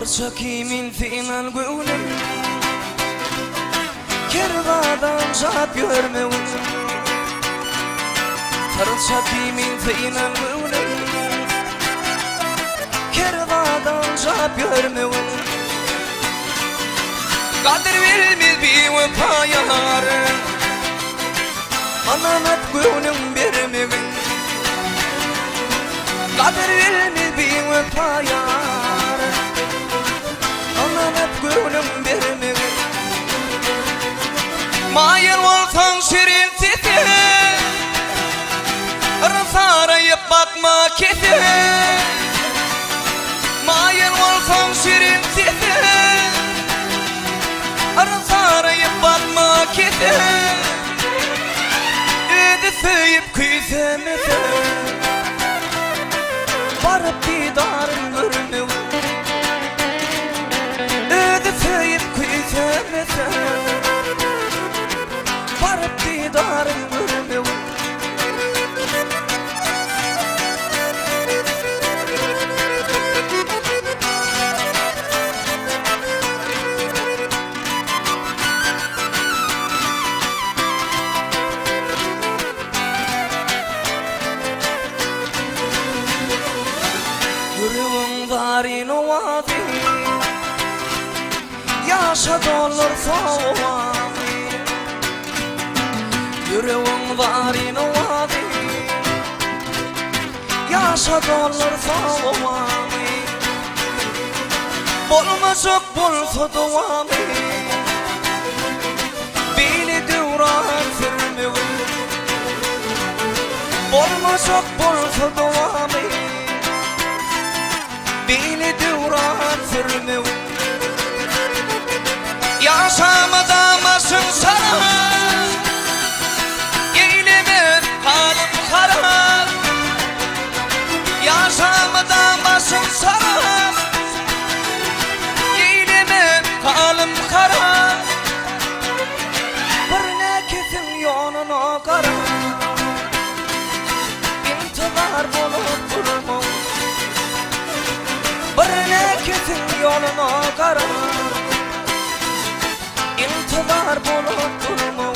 Tarça kimin filan gönlüm Kervadan zat görmewin Tarça kimin filan gönlüm Kervadan zat görmewin Kadir bilmez bir vefa yanar Amanat gönlüm bermewin Kadir bilmez bir vefa yanar Amanat gönlüm bermewin Mayır olsan şirin sesi Rısarayıp bakma kesi Mayır olsan şirin sesi Rısarayıp bakma kesi Öde söyüp kıysemese Varıp didarın görmewin Öde söyüp kıysemese Varıp didarın görmewin Yüreğim varin ovadı Yaşa dolur soğuvadı Yüreğim varin ovadı Yaşa dolur soğuvadı Bolmazık bulsa duvadı Beni devran sürmewin Bolmazık bulsa duvadı Beni devran sürmewin Yaşamadamasın sana Eyleme halim harap Yaşamadamasın sana Eyleme halim harap Bir nekesin yoluna kara İntizar bulup durma Bir nekesin yoluna kara İntizar bulup durma